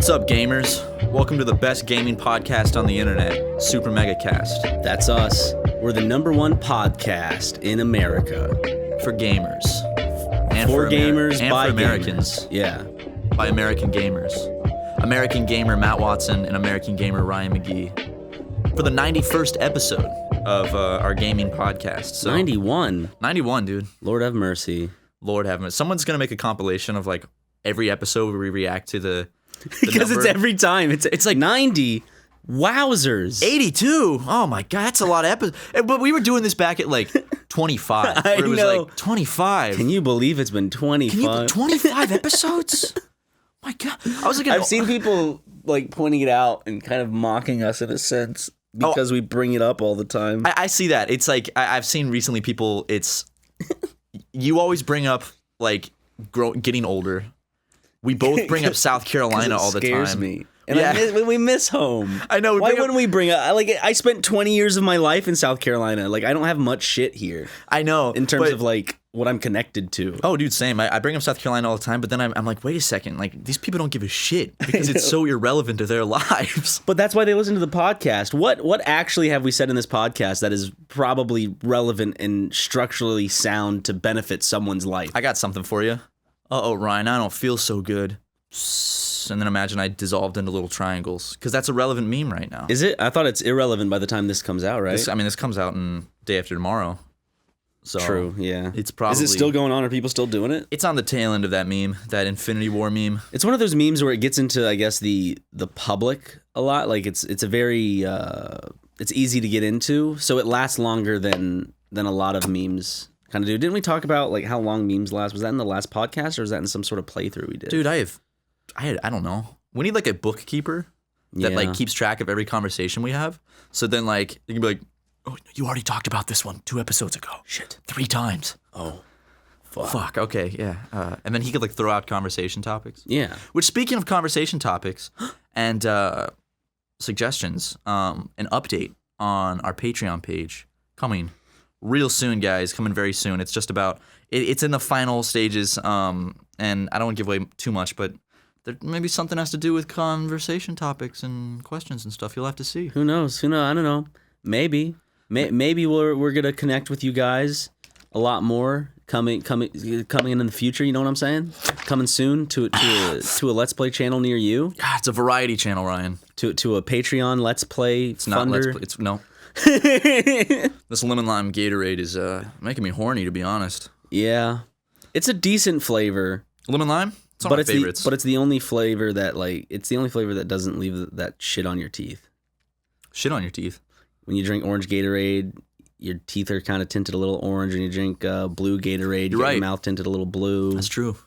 What's up, gamers? Welcome to the best gaming podcast on the internet, SuperMegaCast. That's us. We're the #1 podcast in America. For gamers. And for gamers, and by for Americans. Gamers. Yeah. By American gamers. American gamer Matt Watson and American gamer Ryan McGee. For the 91st episode of our gaming podcast. So, 91? 91, dude. Lord have mercy. Lord have mercy. Someone's going to make a compilation of like every episode where we react to the because number. it's every time. It's like 90. Wowzers. 82. Oh my God, that's a lot of episodes. But we were doing this back at like 25. I where it was know. like 25. Can you believe it's been 25? 25 episodes? My God. I was looking. I've seen people like pointing it out and kind of mocking us in a sense because we bring it up all the time. I see that. It's like I've seen recently people. It's you always bring up like getting older. We both bring up South Carolina all the time. It scares me. And we miss home. I know. Why wouldn't we bring up? I spent 20 years of my life in South Carolina. Like, I don't have much shit here. I know. In terms of like what I'm connected to. Oh, dude, same. I bring up South Carolina all the time, but then I'm like, wait a second. Like, these people don't give a shit because it's so irrelevant to their lives. But that's why they listen to the podcast. What actually have we said in this podcast that is probably relevant and structurally sound to benefit someone's life? I got something for you. Uh-oh, Ryan, I don't feel so good. And then imagine I dissolved into little triangles. Because that's a relevant meme right now. Is it? I thought it's irrelevant by the time this comes out, right? This comes out in day after tomorrow. So true, yeah. It's probably... Is it still going on? Are people still doing it? It's on the tail end of that meme, that Infinity War meme. It's one of those memes where it gets into, I guess, the public a lot. Like, it's a very... it's easy to get into, so it lasts longer than a lot of memes kind of do. Didn't we talk about like how long memes last? Was that in the last podcast or was that in some sort of playthrough we did? Dude, I don't know. We need like a bookkeeper that like keeps track of every conversation we have. So then like you can be like, oh, you already talked about this one 2 episodes ago. Shit, 3 times. Oh, fuck. Okay, yeah. And then he could like throw out conversation topics. Yeah. Which, speaking of conversation topics and suggestions, an update on our Patreon page coming real soon, guys. Coming very soon. It's just about it's in the final stages, and I don't want to give away too much, but there maybe something has to do with conversation topics and questions and stuff. You'll have to see. Who knows? I don't know. Maybe we're gonna connect with you guys a lot more coming in the future. You know what I'm saying? Coming soon to a Let's Play channel near you. God, it's a variety channel, Ryan. To a Patreon Let's Play. It's not funder. Let's Play. It's no. This lemon lime Gatorade is making me horny, to be honest. Yeah, it's a decent flavor. Lemon lime, it's one of my favorites. But it's the only flavor that doesn't leave that shit on your teeth. Shit on your teeth. When you drink orange Gatorade, your teeth are kind of tinted a little orange. When you drink blue Gatorade, your mouth tinted a little blue. That's true.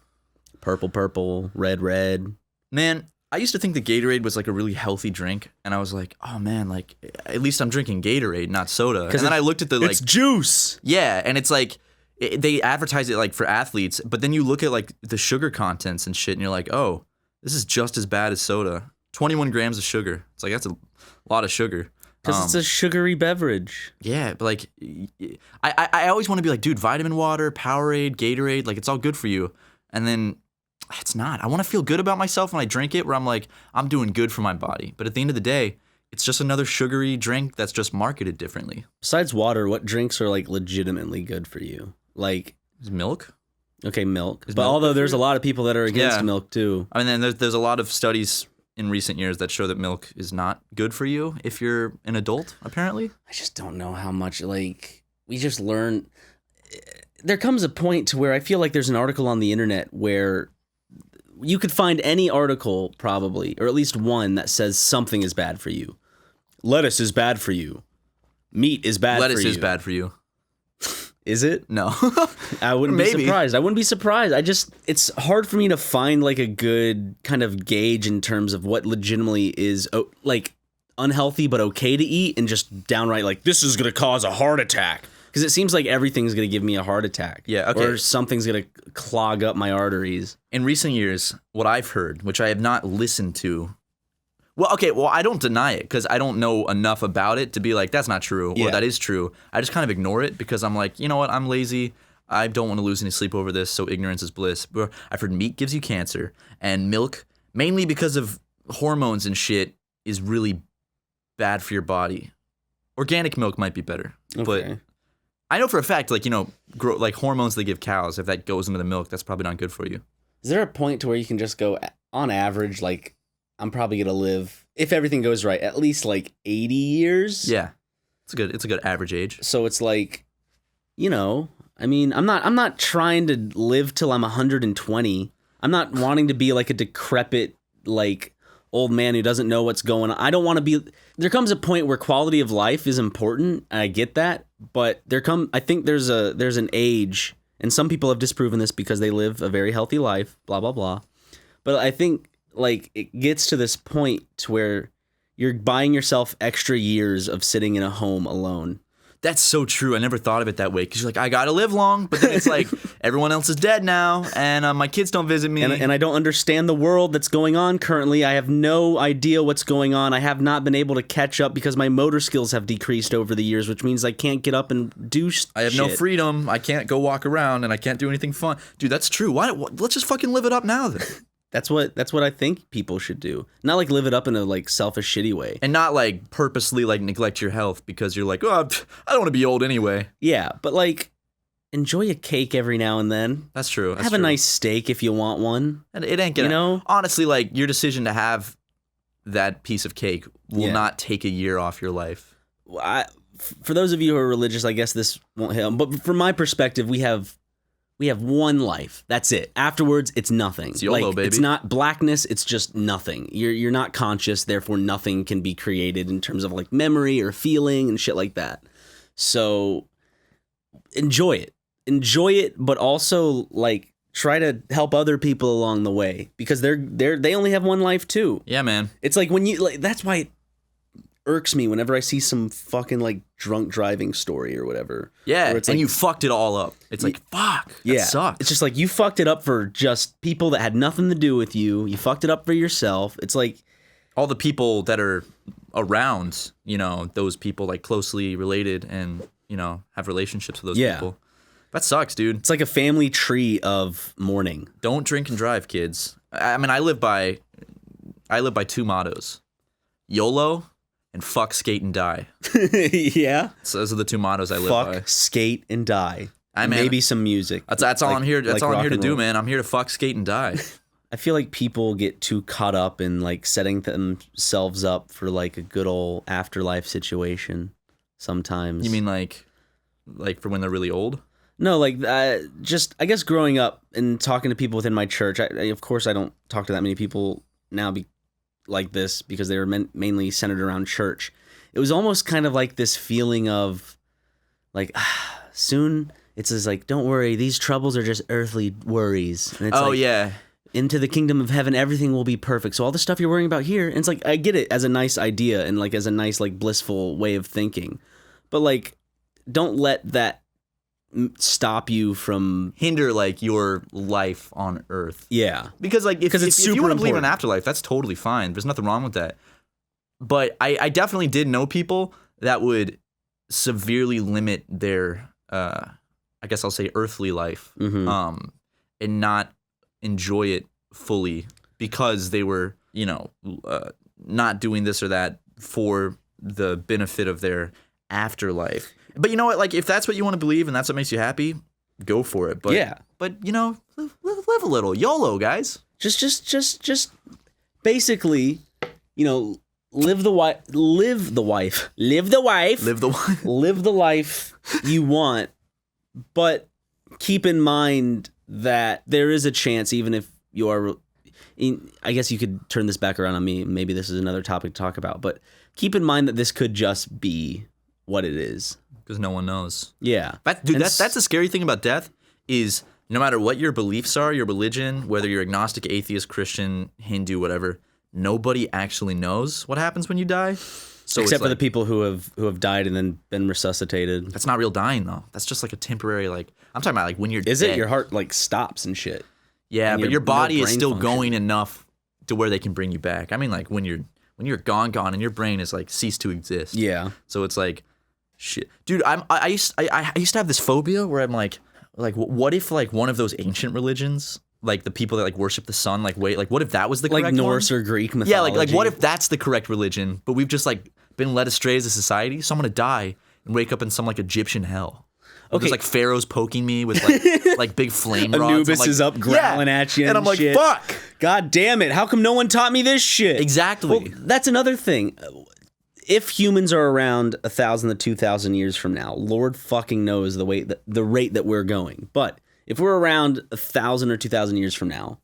Purple, red. Man, I used to think that Gatorade was like a really healthy drink, and I was like, oh man, like at least I'm drinking Gatorade, not soda. And then I looked at the like it's juice. Yeah, and it's like they advertise it like for athletes, but then you look at like the sugar contents and shit, and you're like, oh, this is just as bad as soda. 21 grams of sugar. It's like that's a lot of sugar. Because it's a sugary beverage. Yeah, but like I always want to be like, dude, vitamin water, Powerade, Gatorade, like it's all good for you, and then. It's not. I want to feel good about myself when I drink it, where I'm like, I'm doing good for my body. But at the end of the day, it's just another sugary drink that's just marketed differently. Besides water, what drinks are like legitimately good for you? Like is milk? Okay, milk. But although there's a lot of people that are against milk too. I mean, there's a lot of studies in recent years that show that milk is not good for you if you're an adult, apparently. I just don't know how much, like, we just learn. There comes a point to where I feel like there's an article on the internet where you could find any article probably, or at least one that says something is bad for you. Lettuce is bad for you. Meat is bad for you. Lettuce is bad for you. Is it? No. I wouldn't be surprised. I wouldn't be surprised. It's hard for me to find like a good kind of gauge in terms of what legitimately is like unhealthy but okay to eat and just downright like this is going to cause a heart attack. Because it seems like everything's going to give me a heart attack. Yeah, okay. Or something's going to clog up my arteries. In recent years, what I've heard, which I have not listened to... Well, I don't deny it because I don't know enough about it to be like, that's not true, or that is true. I just kind of ignore it because I'm like, you know what, I'm lazy. I don't want to lose any sleep over this, so ignorance is bliss. I've heard meat gives you cancer, and milk, mainly because of hormones and shit is really bad for your body. Organic milk might be better, but I know for a fact, like, you know, like hormones they give cows, if that goes into the milk, that's probably not good for you. Is there a point to where you can just go, on average, like, I'm probably gonna live, if everything goes right, at least like 80 years? Yeah, it's a good average age. So it's like, you know, I mean, I'm not trying to live till I'm 120. I'm not wanting to be like a decrepit, like, old man who doesn't know what's going on. I don't want to be. There comes a point where quality of life is important, and I get that. But I think there's an age, and some people have disproven this because they live a very healthy life, blah blah blah. But I think like it gets to this point to where you're buying yourself extra years of sitting in a home alone. That's so true. I never thought of it that way because you're like, I gotta live long, but then it's like everyone else is dead now, and my kids don't visit me, and I don't understand the world that's going on currently. I have no idea what's going on. I have not been able to catch up because my motor skills have decreased over the years, which means I can't get up and do I have no freedom. I can't go walk around, and I can't do anything fun. Dude, that's true. Why? Let's just fucking live it up now then. That's what I think people should do. Not like live it up in a like selfish, shitty way. And not like purposely like neglect your health because you're like, oh, I don't want to be old anyway. Yeah, but like enjoy a cake every now and then. That's true. Have a nice steak if you want one. And it ain't gonna, you know? Honestly, like your decision to have that piece of cake will not take a year off your life. For those of you who are religious, I guess this won't hit. But from my perspective, we have one life. That's it. Afterwards, it's nothing. It's YOLO, baby. It's not blackness. It's just nothing. You're not conscious. Therefore, nothing can be created in terms of like memory or feeling and shit like that. So enjoy it, but also like try to help other people along the way because they only have one life too. Yeah, man. It's like when you like that's why it irks me whenever I see some fucking like drunk driving story or whatever. Yeah, it's and like, you fucked it all up. It's like, fuck, that sucks. It's just like you fucked it up for just people that had nothing to do with you. You fucked it up for yourself. It's like all the people that are around, you know, those people like closely related and, you know, have relationships with those people. That sucks, dude. It's like a family tree of mourning. Don't drink and drive, kids. I mean, I live by two mottos: YOLO and fuck, skate, and die. Yeah. So those are the two mottos I live by. Fuck, skate, and die. Maybe Maybe some music. That's all I'm here. That's all I'm here to do, man. I'm here to fuck, skate, and die. I feel like people get too caught up in like setting themselves up for like a good old afterlife situation. Sometimes. You mean like for when they're really old? No, like just I guess growing up and talking to people within my church. Of course, I don't talk to that many people now. Like this because they were mainly centered around church. It was almost kind of like this feeling of like soon it's just like, don't worry, these troubles are just earthly worries. And it's like, into the kingdom of heaven everything will be perfect. So all the stuff you're worrying about here, and it's like I get it as a nice idea and like as a nice like blissful way of thinking, but like don't let that stop you from hinder like your life on earth. Yeah, because like if you want to believe in an afterlife, that's totally fine. There's nothing wrong with that. But I definitely did know people that would severely limit their I guess I'll say earthly life, and not enjoy it fully because they were, you know, not doing this or that for the benefit of their afterlife. But you know what? Like, if that's what you want to believe and that's what makes you happy, go for it. But but you know, live a little. YOLO, guys. Just basically, you know, live the life you want, but keep in mind that there is a chance, even if you are. I guess you could turn this back around on me. Maybe this is another topic to talk about, but keep in mind that this could just be what it is. Because no one knows. Yeah. That's the scary thing about death is no matter what your beliefs are, your religion, whether you're agnostic, atheist, Christian, Hindu, whatever, nobody actually knows what happens when you die. So except for the people who have died and then been resuscitated. That's not real dying, though. That's just like a temporary, like, I'm talking about like when you're dead. Is it? Your heart like stops and shit. Yeah, but your body is still going enough to where they can bring you back. I mean, like when you're gone and your brain is like ceased to exist. Yeah. So it's like, shit, dude. I used to have this phobia where I'm like, what if like one of those ancient religions like the people that like worship the sun, like wait, like what if that was the like correct Norse one? or Greek mythology. Yeah, like what if that's the correct religion, but we've just like been led astray as a society? So I'm gonna die and wake up in some like Egyptian hell. Okay. There's like pharaohs poking me with like like big flame rods. Anubis like, is up growling at you, and I'm like, shit. fuck. God damn it! How come no one taught me this shit? Exactly. Well, that's another thing. If humans are around 1,000 to 2,000 years from now, Lord fucking knows the rate that we're going. But if we're around 1,000 or 2,000 years from now,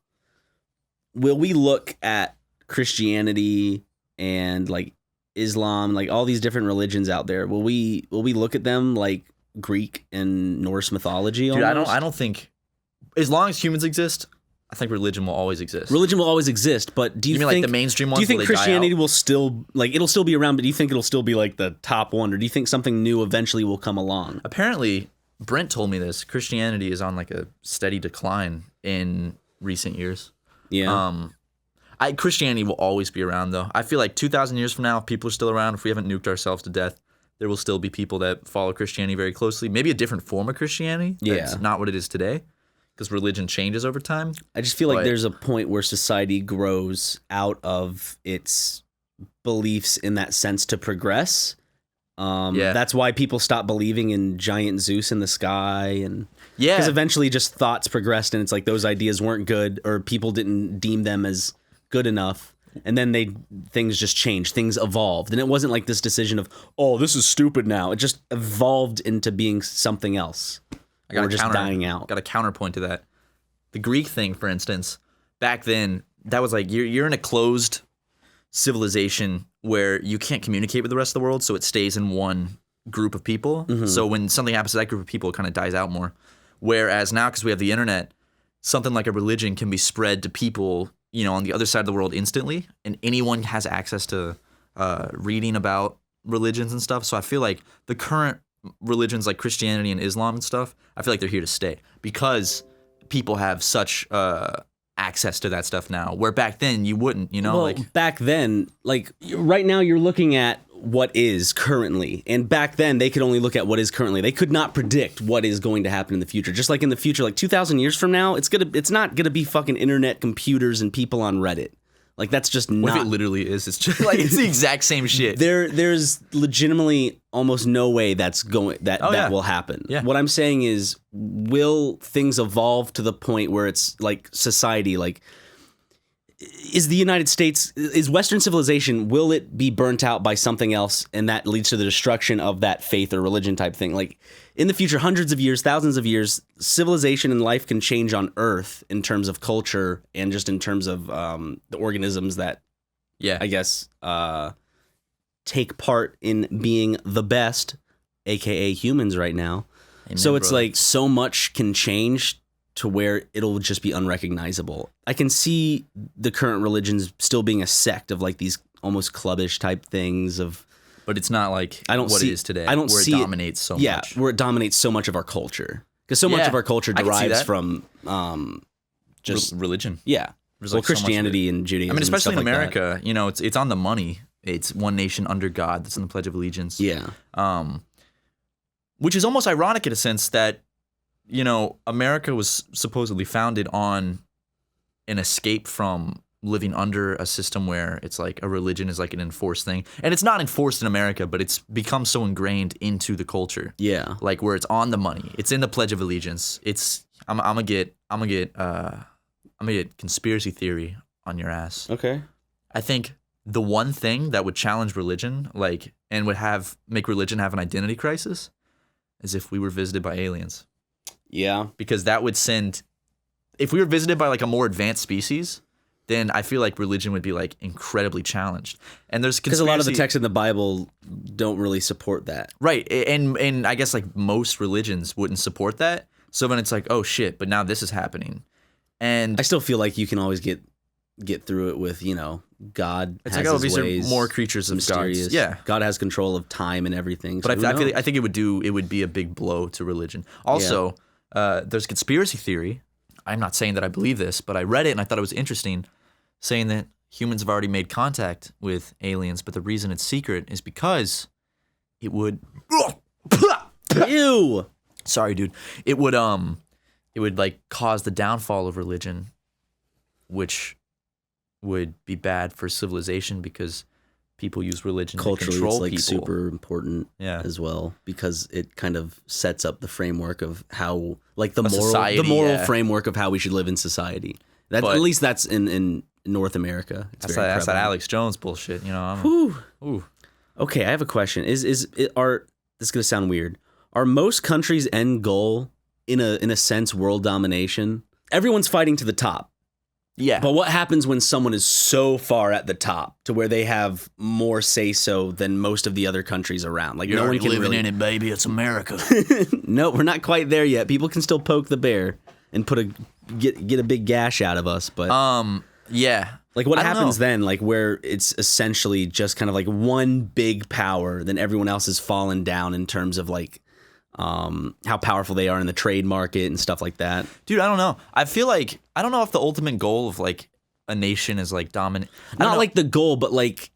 will we look at Christianity and like Islam, like all these different religions out there? Will we look at them like Greek and Norse mythology? Dude, almost? I don't think, as long as humans exist, I think religion will always exist. Religion will always exist, but do you mean think like the mainstream ones? Do you think will they Christianity die out? will still like it'll still be around, but do you think it'll still be like the top one, or do you think something new eventually will come along? Apparently, Brent told me this. Christianity is on like a steady decline in recent years. Yeah. Christianity will always be around though. I feel like 2,000 years from now, if people are still around, if we haven't nuked ourselves to death, there will still be people that follow Christianity very closely. Maybe a different form of Christianity. That's not what it is today, because religion changes over time. I just feel like there's a point where society grows out of its beliefs in that sense to progress. That's why people stop believing in giant Zeus in the sky, and because eventually just thoughts progressed, and it's like those ideas weren't good, or people didn't deem them as good enough, and then things just changed, things evolved, and it wasn't like this decision of, oh, this is stupid now. It just evolved into being something else. Or just dying out. Got a counterpoint to that. The Greek thing, for instance, back then, that was like you're in a closed civilization where you can't communicate with the rest of the world, so it stays in one group of people. Mm-hmm. So when something happens to that group of people, it kind of dies out more. Whereas now, because we have the internet, something like a religion can be spread to people, on the other side of the world instantly, and anyone has access to reading about religions and stuff. So I feel like the current religions like Christianity and Islam and stuff, I feel like they're here to stay because people have such access to that stuff now, where back then you wouldn't, Well, back then, like right now you're looking at what is currently, and back then they could only look at what is currently. They could not predict what is going to happen in the future. Just like in the future, like 2,000 years from now, it's not gonna be fucking internet, computers, and people on Reddit. Like that's just not. What if it literally is? It's just like it's the exact same shit. There's legitimately almost no way that will happen. Yeah. What I'm saying is, will things evolve to the point where it's like society, like is the United States, is Western civilization, will it be burnt out by something else, and that leads to the destruction of that faith or religion type thing? Like in the future, hundreds of years, thousands of years, civilization and life can change on Earth in terms of culture and just in terms of the organisms that, I guess, take part in being the best, aka humans right now. Amen, so it's like so much can change to where it'll just be unrecognizable. I can see the current religions still being a sect of like these almost clubbish type things of. But it's not like it is today. I don't where see it dominates so much. Yeah, where it dominates so much of our culture. Because so much of our culture derives from just religion. Yeah. There's like Christianity and Judaism. I mean, especially in like America, it's on the money. It's one nation under God. That's in the Pledge of Allegiance. Yeah. Which is almost ironic in a sense that, America was supposedly founded on an escape from living under a system where it's like a religion is like an enforced thing. And it's not enforced in America, but it's become so ingrained into the culture. Yeah. Like where it's on the money. It's in the Pledge of Allegiance. I'm gonna get conspiracy theory on your ass. Okay. I think the one thing that would challenge religion, and would make religion have an identity crisis, is if we were visited by aliens. Yeah. Because that would if we were visited by like a more advanced species, then I feel like religion would be like incredibly challenged. And there's because a lot of the texts in the Bible don't really support that. Right. And I guess like most religions wouldn't support that. So then it's like, oh shit, but now this is happening. And I still feel like you can always get through it with, God it's has like, his these ways, are more creatures of mysterious. gods. Yeah. God has control of time and everything. So but I think it would be a big blow to religion. Also, there's conspiracy theory. I'm not saying that I believe this, but I read it and I thought it was interesting, saying that humans have already made contact with aliens, but the reason it's secret is because it would Ew. Sorry, dude. It would it would like cause the downfall of religion, which would be bad for civilization because people use religion Culturally, to control it's like people. super important Yeah. as well because it kind of sets up the framework of how, like the A moral, society, the moral yeah. framework of how we should live in society. At But- least that's in North America. It's That's very that prevalent. Alex Jones bullshit, you know. Whew. Ooh. Okay, I have a question. This is gonna sound weird. Are most countries' end goal in a sense world domination? Everyone's fighting to the top. Yeah. But what happens when someone is so far at the top to where they have more say so than most of the other countries around? Like no one can really... it, baby. It's America. No, we're not quite there yet. People can still poke the bear and get a big gash out of us, but Yeah. like what I don't happens know. then, like where it's essentially just kind of like one big power, then everyone else has fallen down in terms of like how powerful they are in the trade market and stuff like that. Dude, I don't know. I feel like I don't know if the ultimate goal of like a nation is like dominant. Not like the goal, but like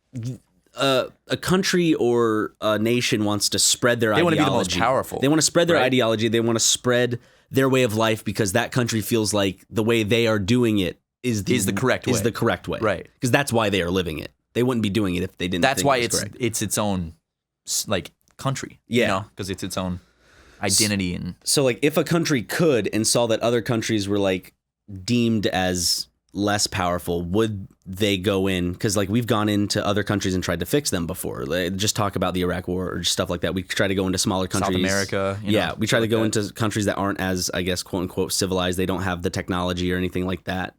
a country or a nation wants to spread their ideology. want to be the most powerful, They want to spread their right? ideology. They want to spread their way of life because that country feels like the way they are doing it is the correct way. Right. Because that's why they are living it. They wouldn't be doing it if they didn't. That's think why it was it's correct. its own like country. Yeah. You know, because it's its own identity and So like if a country could and saw that other countries were like deemed as less powerful, would they go in? Because like we've gone into other countries and tried to fix them before. Like, just talk about the Iraq War or stuff like that. We try to go into smaller countries. South America. Yeah, we try to like go that. into countries that aren't as, I guess, quote unquote civilized. They don't have the technology or anything like that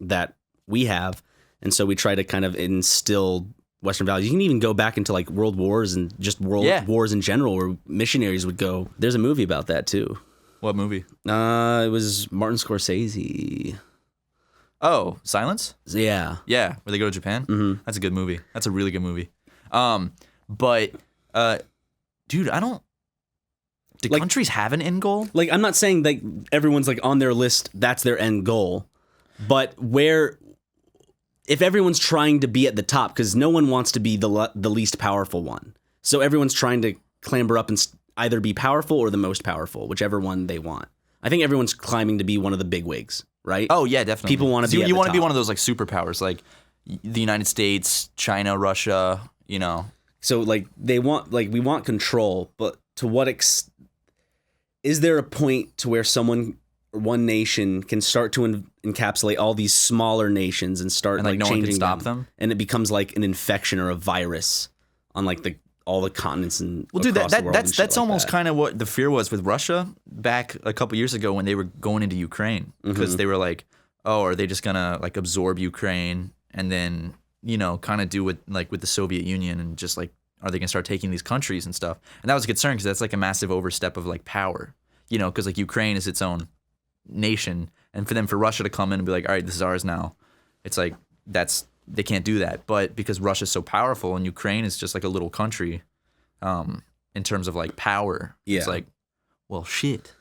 that we have, and so we try to kind of instill Western values. You can even go back into like world wars and just world wars in general, where missionaries would go. There's a movie about that too. What movie? It was Martin Scorsese. Oh, Silence? Yeah. Yeah, where they go to Japan. Mhm. That's a good movie. That's a really good movie. But dude, I don't. Do Like- countries have an end goal? Like, I'm not saying that everyone's like on their list, that's their end goal, but if everyone's trying to be at the top, because no one wants to be the least powerful one, so everyone's trying to clamber up and either be powerful or the most powerful, whichever one they want. I think everyone's climbing to be one of the big wigs, right? Oh yeah, definitely. People wanna be at You the want to be top. one of those like superpowers, like the United States, China, Russia. You know. So like we want control, but to what is there a point to where one nation can start to encapsulate all these smaller nations and start And, like, like no one can changing stop them? and it becomes like an infection or a virus on like all the continents and Well, dude, across the world and shit that's like almost that. kind of what the fear was with Russia back a couple years ago when they were going into Ukraine, because they were like, oh, are they just gonna like absorb Ukraine and then kind of do with the Soviet Union and just like, are they gonna start taking these countries and stuff? And that was a concern because that's like a massive overstep of like power, because like Ukraine is its own nation, and for Russia to come in and be like, all right, this is ours now, it's like they can't do that. But because Russia's so powerful and Ukraine is just like a little country, in terms of like power, Yeah. it's like, well, shit.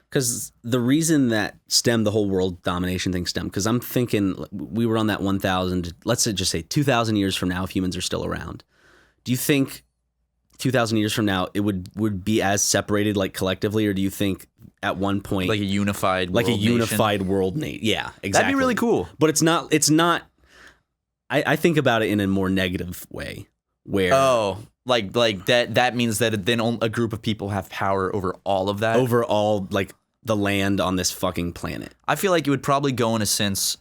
Because the reason that the whole world domination thing stemmed, because I'm thinking we were on that 1,000, let's just say 2,000 years from now, if humans are still around. Do you think 2,000 years from now it would be as separated like collectively, or do you think at one point Like a unified world nation. world nation? Yeah, exactly. That'd be really cool. But it's not. I think about it in a more negative way, where Oh, like that means that then a group of people have power over all of that. over all like the land on this fucking planet. I feel like it would probably go in a sense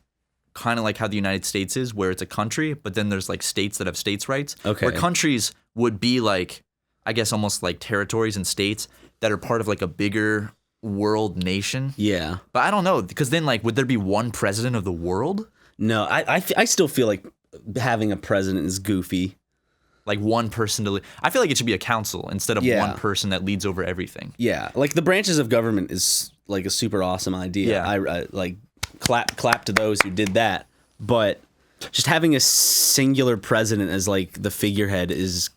kind of like how the United States is, where it's a country, but then there's like states that have states' rights. Okay. Where countries would be like, I guess almost like territories and states that are part of like a bigger world nation. Yeah. But I don't know, because then like, would there be one president of the world? No, I still feel like having a president is goofy. Like one person to lead. I feel like it should be a council instead of Yeah. one person that leads over everything. Yeah, like the branches of government is like a super awesome idea. Yeah. I like clap to those who did that. But just having a singular president as like the figurehead is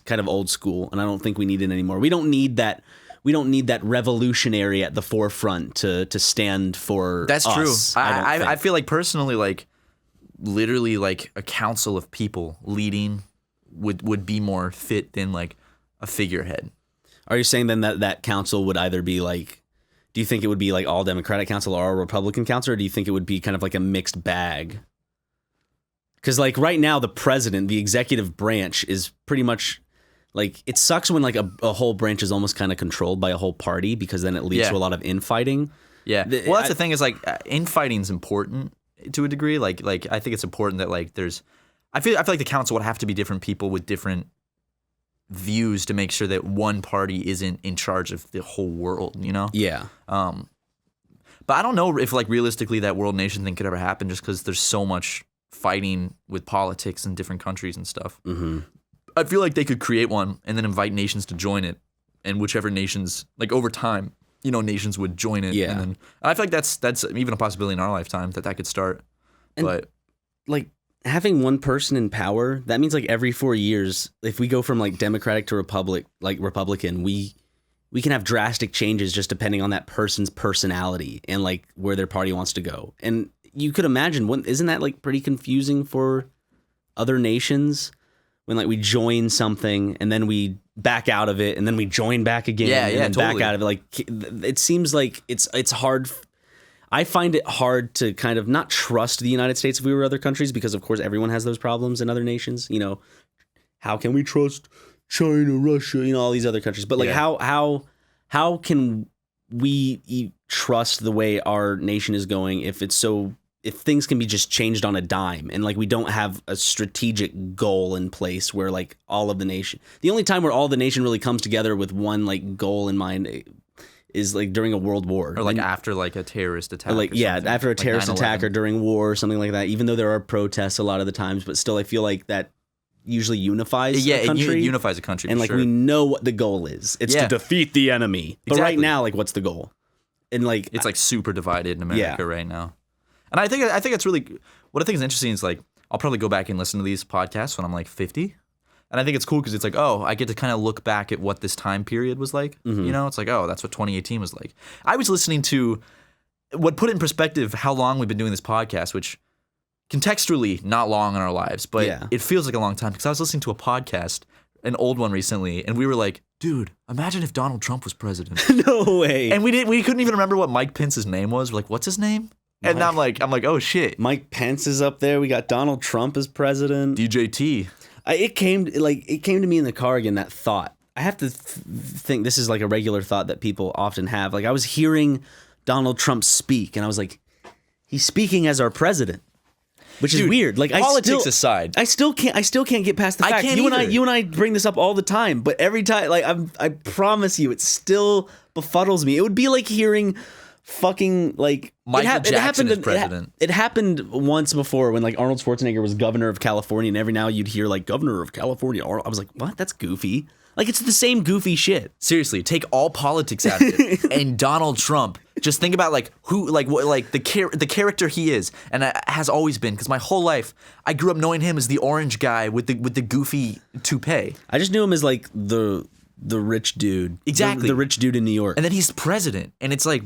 kind of old school, and I don't think we need it anymore. We don't need that. We don't need that revolutionary at the forefront to stand for. That's us, true. I I feel like personally, like literally, like a council of people leading would be more fit than like a figurehead. Are you saying then that council would either be like Do you think it would be like all Democratic council or all Republican council, or do you think it would be kind of like a mixed bag? Because like right now, the president, the executive branch, is pretty much like, it sucks when like a whole branch is almost kind of controlled by a whole party, because then it leads to a lot of infighting. Yeah. Well, that's the thing is like infighting is important to a degree. Like I think it's important that like there's. I feel like the council would have to be different people with different views to make sure that one party isn't in charge of the whole world, you know? Yeah. But I don't know if like realistically that world nation thing could ever happen, just because there's so much fighting with politics in different countries and stuff. Mm-hmm. I feel like they could create one and then invite nations to join it, and whichever nations, like over time, you know, nations would join it. Yeah. And then I feel like that's even a possibility in our lifetime that could start. And but like having one person in power, that means like every 4 years, if we go from like Democratic to Republican, we can have drastic changes just depending on that person's personality and like where their party wants to go. And you could imagine, isn't that like pretty confusing for other nations when like we join something and then we back out of it and then we join back again and then totally. back out of it? Like it seems like it's hard. I find it hard to kind of not trust the United States if we were other countries, because of course everyone has those problems in other nations. You know, how can we trust China, Russia, you know, all these other countries? But like how can we trust the way our nation is going if things can be just changed on a dime, and like we don't have a strategic goal in place where like all of the nation, the only time where all the nation really comes together with one like goal in mind is like during a world war, or like after like a terrorist attack, or like after a terrorist attack or during war or something like that. Even though there are protests a lot of the times, but still I feel like that usually unifies a country. It unifies a country, and like we know what the goal is. It's to defeat the enemy. But right now, like, what's the goal? And like it's like super divided in America right now. And I think it's really, what I think is interesting is like I'll probably go back and listen to these podcasts when I'm like 50. And I think it's cool because it's like, oh, I get to kind of look back at what this time period was like. Mm-hmm. You know, it's like, oh, that's what 2018 was like. I was listening to what put in perspective how long we've been doing this podcast, which contextually not long in our lives, but it feels like a long time, because I was listening to a podcast, an old one recently, and we were like, dude, imagine if Donald Trump was president. No way. And we couldn't even remember what Mike Pence's name was. We're like, what's his name? And now I'm like, oh shit. Mike Pence is up there. We got Donald Trump as president. DJT. It came to me in the car again, that thought. I have to think this is like a regular thought that people often have. Like I was hearing Donald Trump speak, and I was like, he's speaking as our president, which is weird. Like politics aside, I still can't get past the fact. You and I bring this up all the time, but every time, like I promise you, it still befuddles me. It would be like hearing fucking like Michael Jackson is president. It happened once before when like Arnold Schwarzenegger was governor of California, and every now you'd hear like governor of California. I was like, what? That's goofy. Like it's the same goofy shit. Seriously, take all politics out of it. And Donald Trump, just think about like who, like what, like the character he is, and has always been. Because my whole life, I grew up knowing him as the orange guy with the goofy toupee. I just knew him as like the rich dude, exactly, the rich dude in New York. And then he's president, and it's like.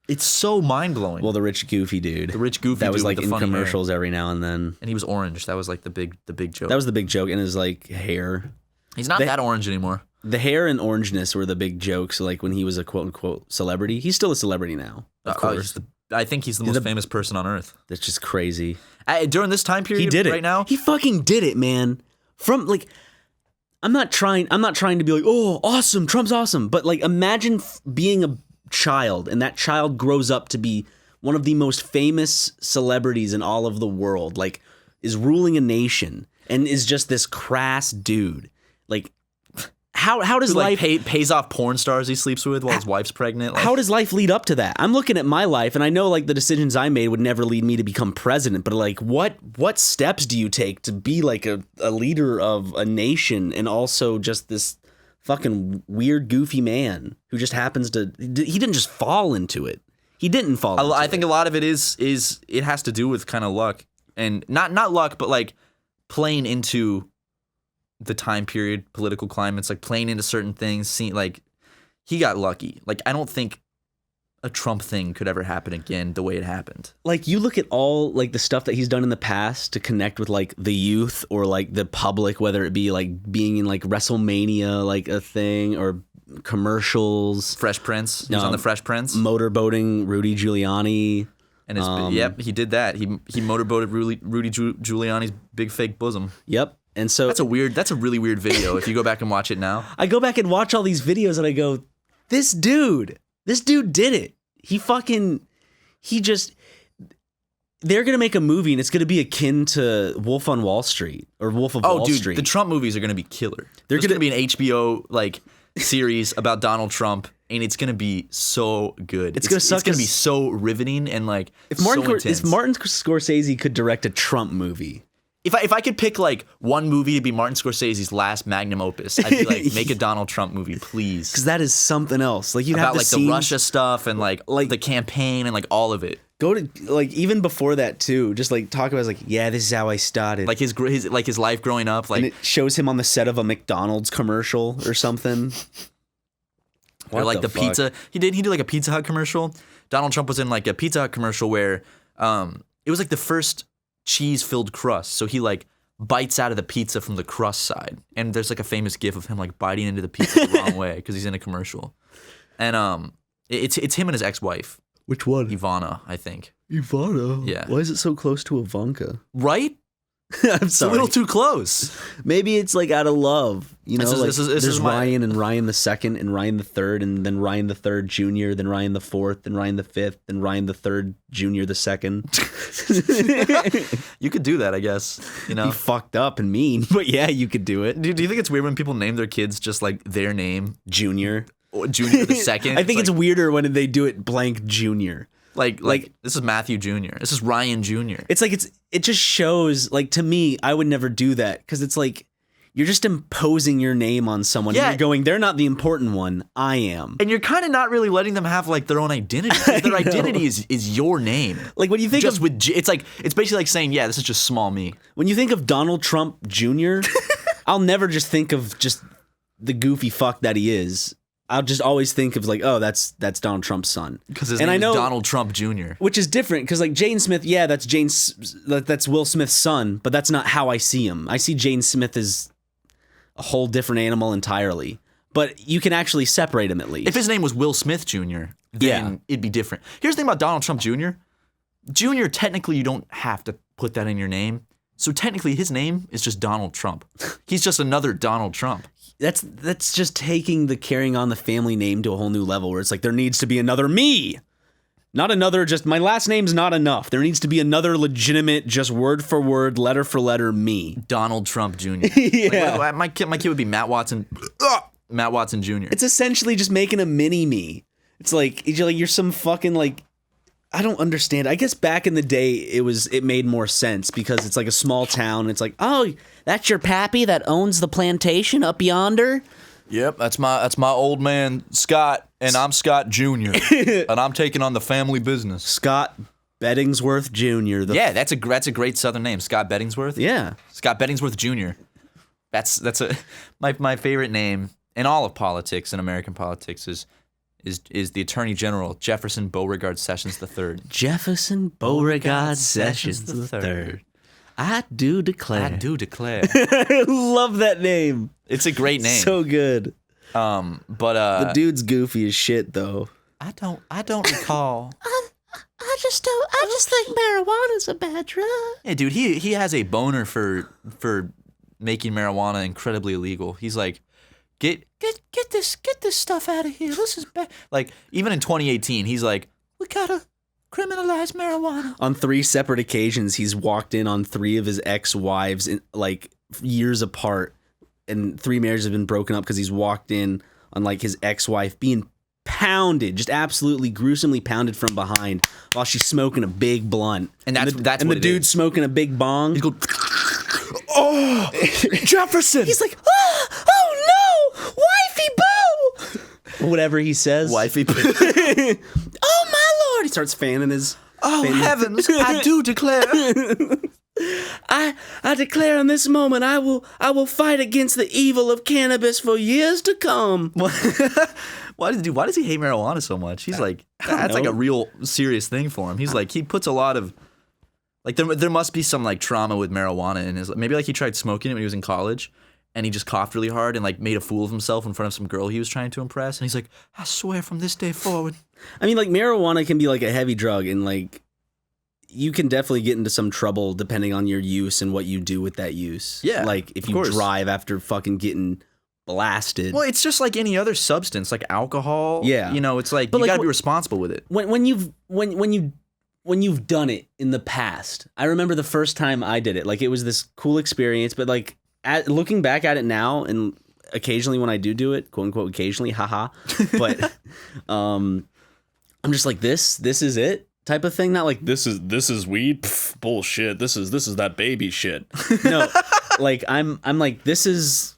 It's so mind-blowing. Well, the rich goofy dude. The rich goofy that dude was like with the in commercials every now and then. And he was orange. That was like the big joke. That was the big joke, and his like hair. He's not that orange anymore. The hair and orangeness were the big jokes. Like when he was a quote-unquote celebrity. He's still a celebrity now, of course. I think he's the most famous person on earth. That's just crazy. During this time period, he did it. Right now, he fucking did it, man. From like, I'm not trying to be like, oh, awesome, Trump's awesome, but like, imagine being a child, and that child grows up to be one of the most famous celebrities in all of the world, like is ruling a nation and is just this crass dude. Like how does life pays off porn stars he sleeps with while his wife's pregnant? Like, how does life lead up to that? I'm looking at my life, and I know like the decisions I made would never lead me to become president, but like what steps do you take to be like a leader of a nation, and also just this fucking weird, goofy man who just happens to. He didn't just fall into it. He didn't fall into it. I think a lot of it is it has to do with kind of luck. And not luck, but like playing into the time period, political climates, like playing into certain things. Like he got lucky. Like I don't think a Trump thing could ever happen again the way it happened. Like you look at all like the stuff that he's done in the past to connect with like the youth or like the public, whether it be like being in like WrestleMania, like a thing, or commercials. Fresh Prince. He was on the Fresh Prince. Motorboating Rudy Giuliani. And yep, he did that. He motorboated Rudy Giuliani's big fake bosom. Yep. And so that's a really weird video. If you go back and watch it now, I go back and watch all these videos and I go, this dude did it. They're gonna make a movie and it's gonna be akin to Wolf on Wall Street or Wolf of Wall Street. The Trump movies are gonna be killer. There's gonna be an HBO series about Donald Trump, and it's gonna be so good. It's gonna be so riveting and if Martin Scorsese could direct a Trump movie. If I could pick one movie to be Martin Scorsese's last magnum opus, I'd be make a Donald Trump movie, please. Because that is something else. You'd about have the Russia stuff and the campaign and all of it. Go to even before that too. Just talk about this is how I started. His life growing up. And it shows him on the set of a McDonald's commercial or something. Or the pizza. He did a Pizza Hut commercial. Donald Trump was in a Pizza Hut commercial where it was the first cheese-filled crust. So he bites out of the pizza from the crust side. And there's a famous gif of him biting into the pizza the wrong way because he's in a commercial. And it's him and his ex-wife. Which one? Ivana, I think. Ivana? Yeah. Why is it so close to Ivanka? Right? I'm sorry. It's a little too close. Maybe it's out of love. This is there's Ryan and Ryan the second and Ryan the third and then Ryan the third junior, then Ryan the fourth, then Ryan the fifth, then Ryan the third junior the second. You could do that, I guess. Be fucked up and mean, but yeah, you could do it. Do you think it's weird when people name their kids just their name? Junior. Or Junior the second? I think it's weirder when they do it blank junior. This is Matthew Jr. This is Ryan Jr. It just shows to me I would never do that because it's you're just imposing your name on someone. Yeah. And you're going, they're not the important one. I am. And you're kind of not really letting them have their own identity. Their identity is your name. When you think just with it's basically saying, yeah, this is just small me. When you think of Donald Trump Jr., I'll never just think of just the goofy fuck that he is. I'll just always think of that's Donald Trump's son because his name is Donald Trump Jr., which is different because Jane Smith, that's Will Smith's son, but that's not how I see him. I see Jane Smith as a whole different animal entirely. But you can actually separate him at least. If his name was Will Smith Jr., then it'd be different. Here's the thing about Donald Trump Jr. Jr. Technically, you don't have to put that in your name. So technically, his name is just Donald Trump. He's just another Donald Trump. That's just taking the carrying on the family name to a whole new level where it's there needs to be another me. Not another just my last name's not enough. There needs to be another legitimate just word for word, letter for letter me. Donald Trump Jr. Yeah. My kid would be Matt Watson. Matt Watson Jr. It's essentially just making a mini me. It's you're some fucking I don't understand. I guess back in the day it made more sense because it's a small town. It's oh, that's your pappy that owns the plantation up yonder? Yep, that's my old man Scott, and I'm Scott Jr. and I'm taking on the family business. Scott Bettingsworth Jr. That's a great Southern name, Scott Bettingsworth. Yeah, Scott Bettingsworth Jr. That's my favorite name in all of politics, in American politics is the Attorney General Jefferson Beauregard Sessions III. Jefferson Beauregard Sessions III. I do declare. I love that name. It's a great name. So good. But the dude's goofy as shit though. I don't recall. I just think marijuana's a bad drug. Yeah, dude, he has a boner for making marijuana incredibly illegal. He's get this stuff out of here. This is bad. Even in 2018, he's we gotta criminalize marijuana. On 3 separate occasions, he's walked in on 3 of his ex-wives in years apart, and 3 marriages have been broken up because he's walked in on his ex-wife being pounded, just absolutely gruesomely pounded from behind while she's smoking a big blunt. And that's the dude's smoking a big bong. He's going, oh, Jefferson. He's oh no, wifey boo. Whatever he says. Wifey boo. Oh my lord. He starts fanning his... heavens, I do declare. I declare in this moment I will fight against the evil of cannabis for years to come. Why does he hate marijuana so much? He's that's a real serious thing for him. He's he puts a lot of there must be some trauma with marijuana in his, maybe he tried smoking it when he was in college and he just coughed really hard and like made a fool of himself in front of some girl he was trying to impress. And he's like, I swear from this day forward. I mean, like, marijuana can be like a heavy drug, and like you can definitely get into some trouble depending on your use and what you do with that use. Yeah, like if of you course. drive after fucking getting blasted. Well, it's just like any other substance, like alcohol. Yeah. You know, it's like But you like, gotta be responsible with it. when you've done it in the past, I remember the first time I did it. Like, it was this cool experience, but like looking back at it now, and occasionally when I do it, quote unquote, occasionally, haha. But I'm just like, this is it type of thing. Not like this is weed. Pff, bullshit. This is that baby shit. No, like I'm like, this is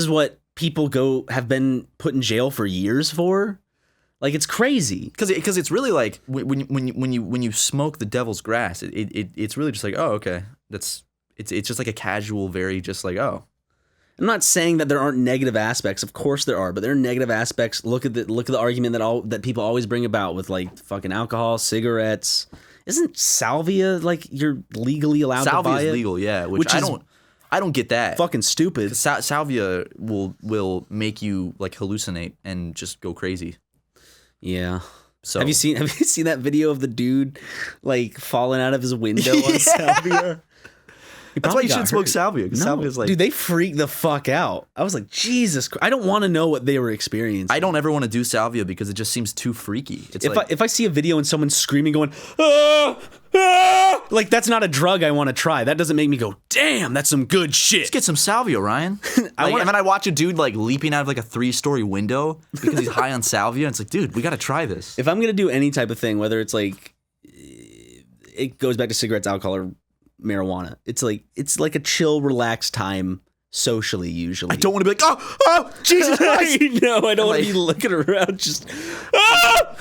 what people have been put in jail for years for. Like, it's crazy because it's really like when you smoke the devil's grass, it's really just like, oh, okay, it's just like a casual, very just like, oh. I'm not saying that there aren't negative aspects. Of course there are, but there are negative aspects. Look at the argument that people always bring about with like fucking alcohol, cigarettes. Isn't salvia like you're legally allowed to buy it? Salvia is legal, yeah. Which I don't get that. Fucking stupid. Salvia will make you like hallucinate and just go crazy. Yeah. So have you seen that video of the dude like falling out of his window on salvia? That's why you shouldn't smoke salvia. Because salvia's like, dude, they freak the fuck out. I was like, Jesus Christ. I don't want to know what they were experiencing. I don't ever want to do salvia because it just seems too freaky. It's if I see a video and someone's screaming, going, ah, ah, like, that's not a drug I want to try. That doesn't make me go, damn, that's some good shit. Let's get some salvia, Ryan. And then I watch a dude like leaping out of like a 3-story window because he's high on salvia. And it's like, dude, we got to try this. If I'm gonna do any type of thing, whether it's like, it goes back to cigarettes, alcohol, or marijuana, it's like a chill, relaxed time socially. Usually, I don't want to be like, oh, Jesus Christ. No, I don't want to be looking around just. Ah!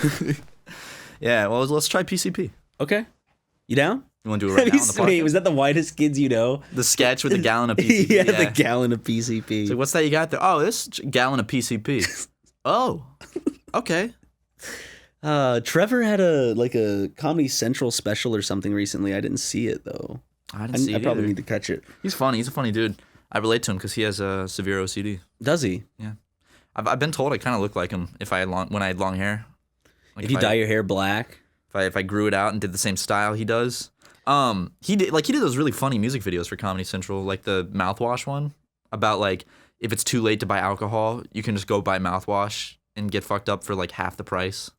Yeah, well, let's try PCP. Okay, you down? You want to do it right now on the podcast? Wait, was that the whitest kids you know? The sketch with the gallon of PCP. Yeah, the gallon of PCP. So what's that you got there? Oh, this gallon of PCP. Oh, okay. Trevor had a Comedy Central special or something recently. I didn't see it though. I didn't see it. I probably need to catch it. He's funny. He's a funny dude. I relate to him because he has a severe OCD. Does he? Yeah. I've been told I kind of look like him when I had long hair. Like if you dye your hair black. If I grew it out and did the same style he does. He did those really funny music videos for Comedy Central, like the mouthwash one about like if it's too late to buy alcohol, you can just go buy mouthwash and get fucked up for like half the price.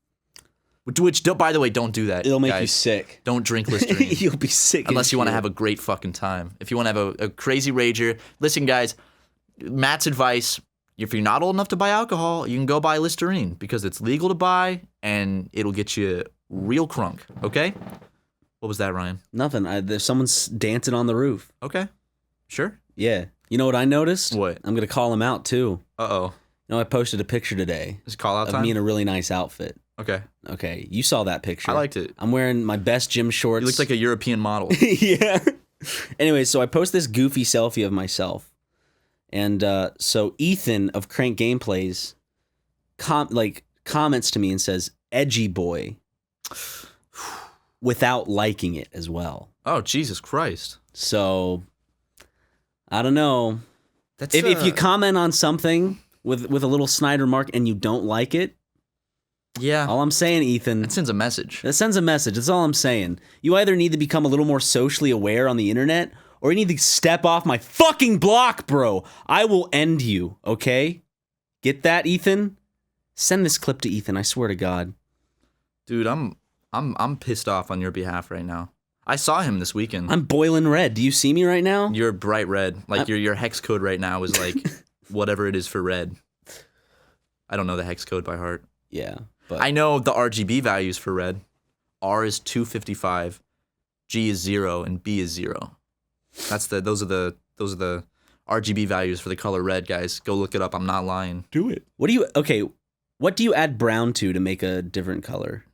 Which by the way, don't do that. It'll make guys. you sick. Don't drink Listerine. You'll be sick. Unless you want to have a great fucking time. If you want to have a crazy rager, listen, guys. Matt's advice: if you're not old enough to buy alcohol, you can go buy Listerine because it's legal to buy and it'll get you real crunk. Okay. What was that, Ryan? Nothing. There's someone's dancing on the roof. Okay. Sure. Yeah. You know what I noticed? What? I'm gonna call him out too. Uh-oh. I posted a picture today. Is call out of time? me in a really nice outfit. Okay. Okay, you saw that picture. I liked it. I'm wearing my best gym shorts. You looked like a European model. Yeah. Anyway, so I post this goofy selfie of myself. And so Ethan of Crank Gameplays comments to me and says, edgy boy, without liking it as well. Oh, Jesus Christ. So, I don't know. That's If you comment on something with a little Snyder mark and you don't like it, yeah. all I'm saying, Ethan, That sends a message. that sends a message. That's all I'm saying. You either need to become a little more socially aware on the internet, or you need to step off my fucking block, bro. I will end you, okay? Get that, Ethan? Send this clip to Ethan, I swear to God. Dude, I'm pissed off on your behalf right now. I saw him this weekend. I'm boiling red. Do you see me right now? You're bright red. Like your hex code right now is like whatever it is for red. I don't know the hex code by heart. Yeah. But I know the RGB values for red. R is 255, G is 0, and B is 0. Those are the RGB values for the color red, guys. Go look it up. I'm not lying. do it. What do you add brown to make a different color?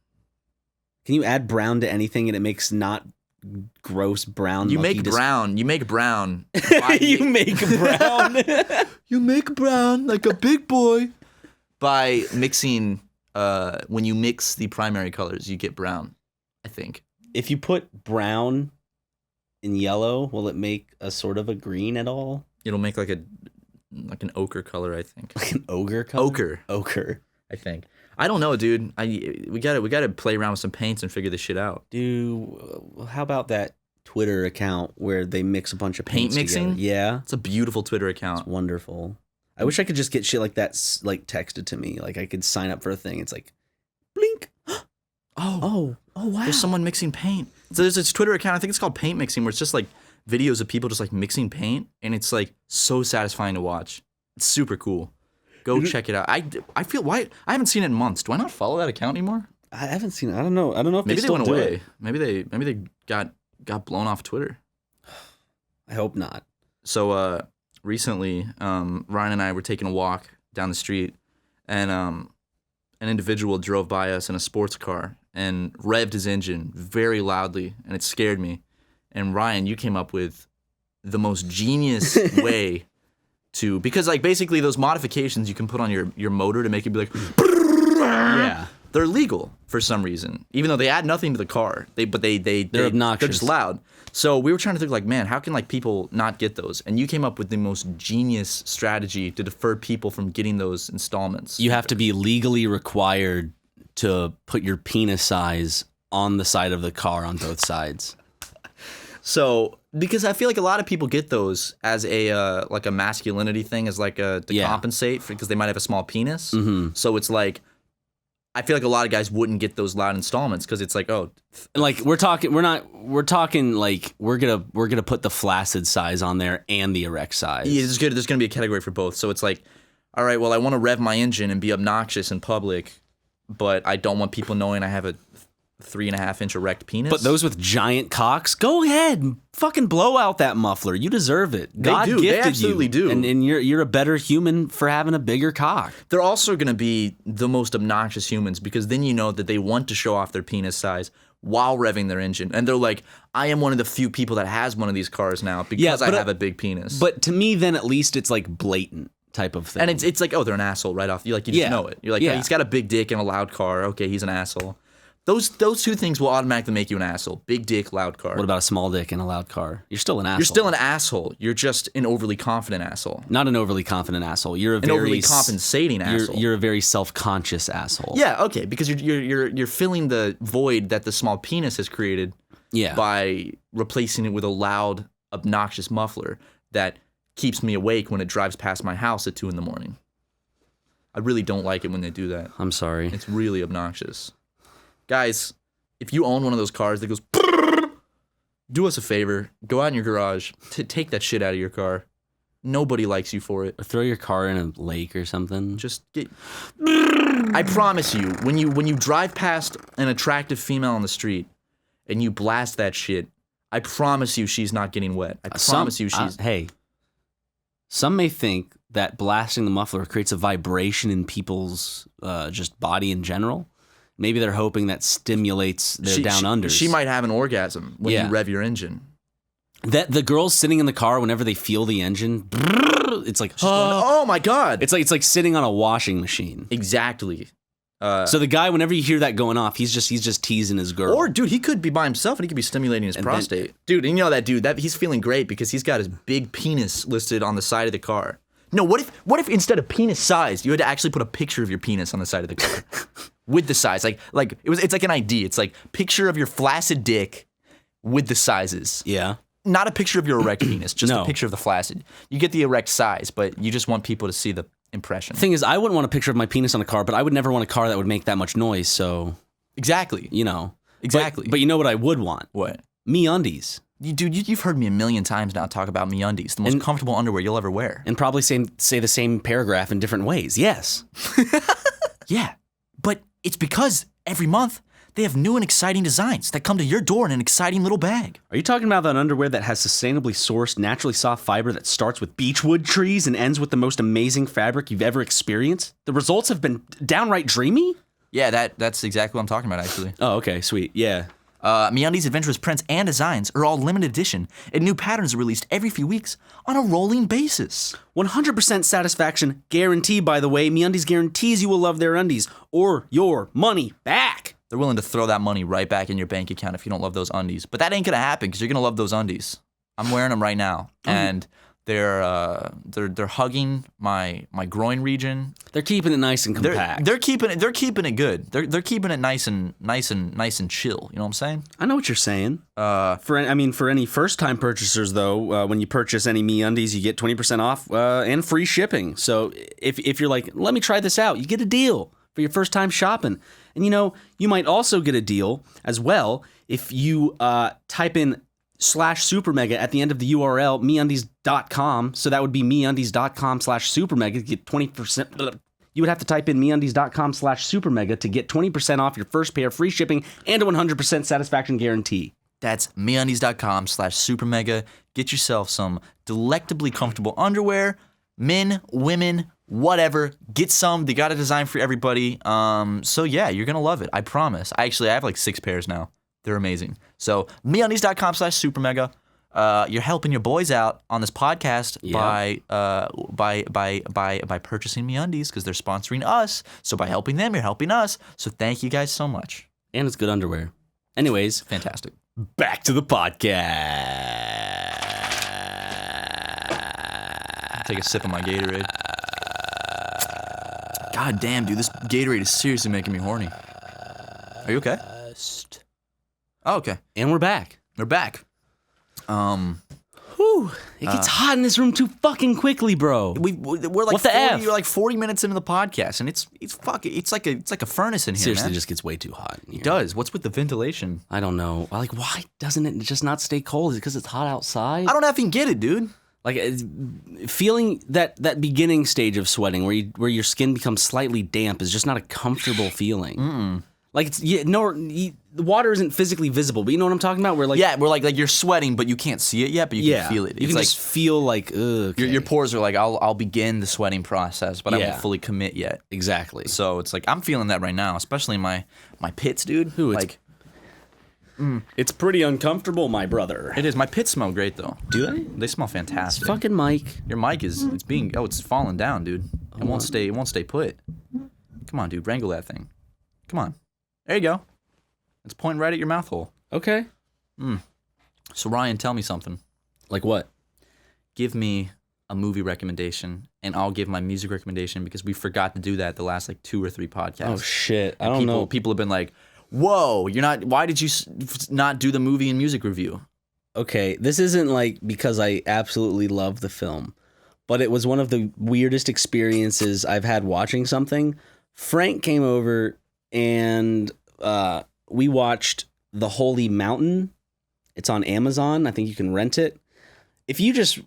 Can you add brown to anything and it makes not gross brown? You make brown. You make brown. You make brown. You make brown like a big boy. By mixing, when you mix the primary colors, you get brown, I think. If you put brown in yellow, will it make a sort of a green at all? It'll make like a like an ochre color, I think. Like an ogre color? Ochre, I think. I don't know, dude. We gotta play around with some paints and figure this shit out. How about that Twitter account where they mix a bunch of Paint paints mixing? together? Yeah. It's a beautiful Twitter account. It's wonderful. I wish I could just get shit like that like texted to me. Like I could sign up for a thing. It's like, blink. Oh, wow. There's someone mixing paint. So there's this Twitter account, I think it's called Paint Mixing, where it's just like videos of people just like mixing paint, and it's like so satisfying to watch. It's super cool. Go check it out. I feel I haven't seen it in months. Do I not follow that account anymore? I haven't seen it. I don't know if Maybe they they still went do away. it. Maybe they got blown off Twitter. I hope not. So recently, Ryan and I were taking a walk down the street, and an individual drove by us in a sports car and revved his engine very loudly, and it scared me. And Ryan, you came up with the most genius way to, because like basically those modifications you can put on your motor to make it be like, Yeah. they're legal for some reason, even though they add nothing to the car. They're obnoxious. They're just loud. So we were trying to think like, man, how can like people not get those? And you came up with the most genius strategy to deter people from getting those installments. You have to be legally required to put your penis size on the side of the car on both sides. So, because I feel like a lot of people get those as a like a masculinity thing, as like to compensate because they might have a small penis. Mm-hmm. So it's like, I feel like a lot of guys wouldn't get those loud installments because it's like, oh, like we're talking like we're gonna put the flaccid size on there and the erect size. yeah, there's gonna be a category for both. So it's like, all right, well, I want to rev my engine and be obnoxious in public, but I don't want people knowing I have a 3.5-inch erect penis. But those with giant cocks, go ahead and fucking blow out that muffler. You deserve it. God do. They gifted absolutely you. do. And you're a better human for having a bigger cock. They're also going to be the most obnoxious humans because then you know that they want to show off their penis size while revving their engine. And they're like, I am one of the few people that has one of these cars now because I have a big penis. But to me, then at least it's like blatant type of thing. And it's like, oh, they're an asshole right off. You just know it. You're like, oh, he's got a big dick and a loud car. Okay, he's an asshole. Those two things will automatically make you an asshole. Big dick, loud car. What about a small dick and a loud car? You're still an asshole. You're still an asshole. You're just an overly confident asshole. Not an overly confident asshole. You're an overly compensating asshole. You're a very self-conscious asshole. Yeah, okay, because you're filling the void that the small penis has created by replacing it with a loud, obnoxious muffler that keeps me awake when it drives past my house at 2 a.m. I really don't like it when they do that. I'm sorry. It's really obnoxious. Guys, if you own one of those cars that goes, do us a favor, go out in your garage, take that shit out of your car. Nobody likes you for it. Or throw your car in a lake or something. Just get. I promise you, when you drive past an attractive female on the street and you blast that shit, I promise you she's not getting wet. I promise you she's. Hey, some may think that blasting the muffler creates a vibration in people's just body in general. Maybe they're hoping that stimulates their down-unders. She might have an orgasm when you rev your engine. That the girls sitting in the car whenever they feel the engine, it's like, oh my god! It's like sitting on a washing machine. Exactly. So the guy, whenever you hear that going off, he's just teasing his girl. Or dude, he could be by himself and he could be stimulating his prostate. Dude, and you know that dude, he's feeling great because he's got his big penis listed on the side of the car. No, what if instead of penis size, you had to actually put a picture of your penis on the side of the car? With the size, like it's like an ID. It's like picture of your flaccid dick with the sizes. Yeah. Not a picture of your erect penis, just a picture of the flaccid. You get the erect size, but you just want people to see the impression. The thing is, I wouldn't want a picture of my penis on a car, but I would never want a car that would make that much noise. So exactly, you know, exactly. But you know what I would want? What? MeUndies. You've heard me a million times now talk about MeUndies, the most comfortable underwear you'll ever wear, and probably say the same paragraph in different ways. Yes. Yeah, but it's because every month they have new and exciting designs that come to your door in an exciting little bag. Are you talking about that underwear that has sustainably sourced, naturally soft fiber that starts with beechwood trees and ends with the most amazing fabric you've ever experienced? The results have been downright dreamy? Yeah, that's exactly what I'm talking about, actually. Oh, okay, sweet, yeah. MeUndies' adventurous prints and designs are all limited edition, and new patterns are released every few weeks on a rolling basis. 100% satisfaction guarantee, by the way. MeUndies guarantees you will love their undies or your money back. They're willing to throw that money right back in your bank account if you don't love those undies. But that ain't going to happen because you're going to love those undies. I'm wearing them right now, and They're hugging my groin region. They're keeping it nice and compact. They're keeping it good. They're keeping it nice and chill. You know what I'm saying? I know what you're saying. For any first-time purchasers though, when you purchase any MeUndies, you get 20% off and free shipping. So if you're like, let me try this out, you get a deal for your first time shopping. And you might also get a deal as well if you type in /SuperMega at the end of the URL, MeUndies.com. So that would be MeUndies.com/SuperMega to get 20%. You would have to type in MeUndies.com/SuperMega to get 20% off your first pair, free shipping, and a 100% satisfaction guarantee. That's MeUndies.com/SuperMega. Get yourself some delectably comfortable underwear. Men, women, whatever. Get some. They got a design for everybody. So yeah, you're going to love it. I promise. I have like 6 pairs now. They're amazing. So MeUndies.com/SuperMega. You're helping your boys out on this podcast by purchasing MeUndies because they're sponsoring us. So by helping them, you're helping us. So thank you guys so much. And it's good underwear. Anyways, fantastic. Back to the podcast. Take a sip of my Gatorade. God damn, dude, this Gatorade is seriously making me horny. Are you okay? Oh, okay. And we're back. We're back. Whew. It gets hot in this room too fucking quickly, bro. We're like what the 40, F? You're like 40 minutes into the podcast, and it's like a furnace in here. Seriously, man. it just gets way too hot in here. It does. What's with the ventilation? I don't know. Like, why doesn't it just not stay cold? Is it because it's hot outside? I don't effing get it, dude. Like feeling that beginning stage of sweating where your skin becomes slightly damp is just not a comfortable feeling. Like the water isn't physically visible, but you know what I'm talking about? Where we're you're sweating, but you can't see it yet, but you can feel it. You can just feel like okay. Your pores are like, I'll begin the sweating process, but I won't fully commit yet. Exactly. So it's like I'm feeling that right now, especially in my pits, dude. It's pretty uncomfortable, my brother. It is. My pits smell great though. Do they? They smell fantastic. Fucking Mike. Your mic it's falling down, dude. It won't stay put. Come on, dude, wrangle that thing. Come on. There you go. It's pointing right at your mouth hole. Okay. So Ryan, tell me something. Like what? Give me a movie recommendation, and I'll give my music recommendation because we forgot to do that the last 2 or 3 podcasts. Oh shit! I don't know. People have been like, "Whoa, you're not. Why did you not do the movie and music review?" Okay, this isn't because I absolutely love the film, but it was one of the weirdest experiences I've had watching something. Frank came over and we watched The Holy Mountain. It's on Amazon. I think you can rent it. If you just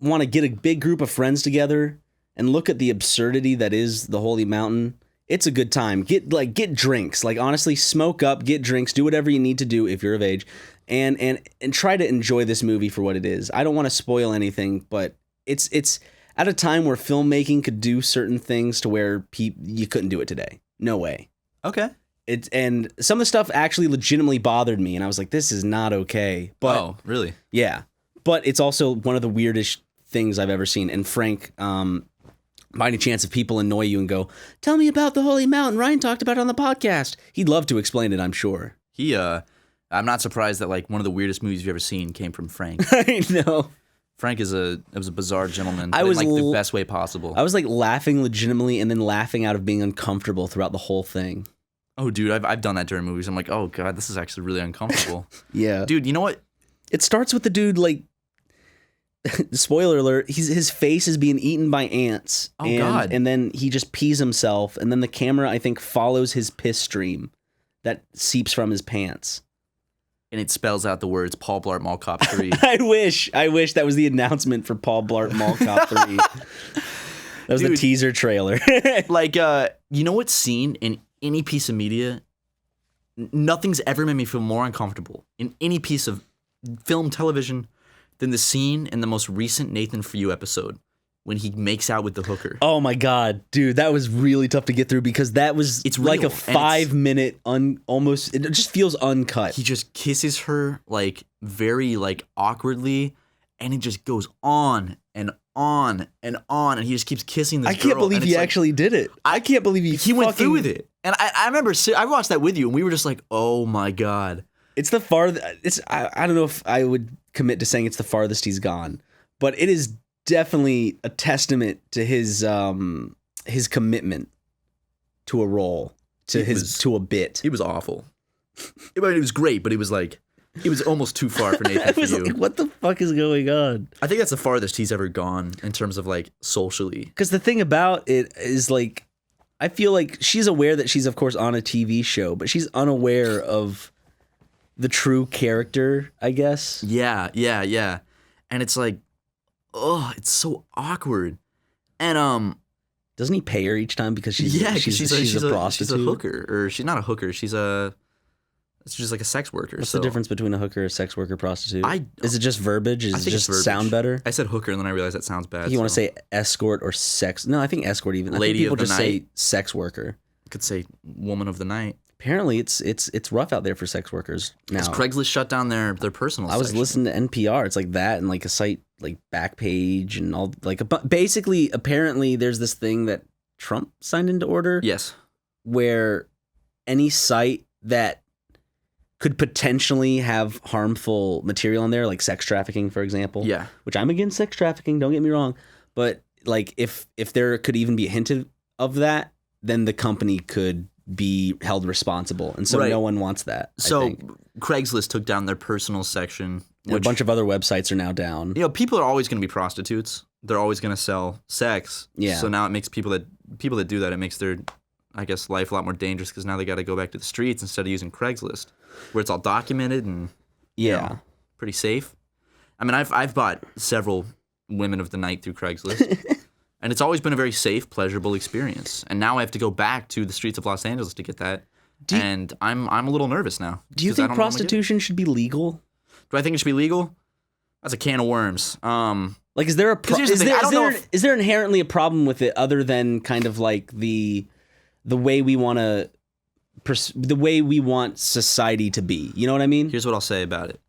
want to get a big group of friends together and look at the absurdity that is The Holy Mountain, it's a good time. Get drinks. Honestly, smoke up, get drinks, do whatever you need to do if you're of age, and try to enjoy this movie for what it is. I don't want to spoil anything, but it's at a time where filmmaking could do certain things to where you couldn't do it today. No way. Okay. And some of the stuff actually legitimately bothered me, and I was like, this is not okay. But really? Yeah. But it's also one of the weirdest things I've ever seen. And Frank, by any chance if people annoy you and go, tell me about the Holy Mountain, Ryan talked about it on the podcast, he'd love to explain it, I'm sure. I'm not surprised that one of the weirdest movies you've ever seen came from Frank. I know. Frank was a bizarre gentleman, I was in the best way possible. I was laughing legitimately and then laughing out of being uncomfortable throughout the whole thing. Oh, dude, I've done that during movies. I'm like, oh god, this is actually really uncomfortable. Yeah, dude, you know what? It starts with the dude spoiler alert, his face is being eaten by ants. Oh god! And then he just pees himself, and then the camera I think follows his piss stream that seeps from his pants. And it spells out the words Paul Blart Mall Cop 3. I wish that was the announcement for Paul Blart Mall Cop 3. That was the teaser trailer. You know what scene in any piece of media, nothing's ever made me feel more uncomfortable in any piece of film, television, than the scene in the most recent Nathan For You episode when he makes out with the hooker. Oh my god, dude, that was really tough to get through because that was it's like real, a 5-minute almost. It just feels uncut. He just kisses her very awkwardly, and it just goes on and on and on, and he just keeps kissing this girl. I can't believe he actually did it. I can't believe he went through with it. And I remember I watched that with you, and we were just like, oh my god. It's the farthest. I don't know if I would commit to saying it's the farthest he's gone, but it is definitely a testament to his commitment to a role, to a bit. He was awful. I mean, it was great, but it was almost too far for Nathan for you. Like, what the fuck is going on? I think that's the farthest he's ever gone in terms of like socially. Because the thing about it is like, I feel like she's aware that she's of course on a TV show, but she's unaware of the true character, I guess. Yeah. And it's like, oh, it's so awkward. And doesn't he pay her each time because she's a prostitute? She's a hooker, or she's not a hooker. She's just like a sex worker. What's the difference between a hooker, a sex worker, prostitute? Is it just verbiage? Is it just verbiage. Sound better? I said hooker, and then I realized that sounds bad. You want to say escort or sex? No, I think escort even. I Lady think people of the just night. say sex worker. I could say woman of the night. Apparently, it's rough out there for sex workers now. Because Craigslist shut down their personal. I was listening to NPR. It's like that, and like a site like Backpage and all like basically. Apparently, there's this thing that Trump signed into order. Yes, where any site that could potentially have harmful material on there, like sex trafficking, for example. Yeah, which I'm against sex trafficking. Don't get me wrong, but like if there could even be a hint of that, then the company could be held responsible, and so no one wants that. So Craigslist took down their personal section. A bunch of other websites are now down. You know, people are always going to be prostitutes. They're always going to sell sex. Yeah. So now it makes people that do that, it makes their, I guess, life a lot more dangerous because now they got to go back to the streets instead of using Craigslist, where it's all documented and pretty safe. I mean, I've bought several women of the night through Craigslist. And it's always been a very safe, pleasurable experience. And now I have to go back to the streets of Los Angeles to get that. And I'm a little nervous now. Do you think prostitution should be legal? Do I think it should be legal? That's a can of worms. Like, is there inherently a problem with it other than kind of like the way we want society to be? You know what I mean? Here's what I'll say about it.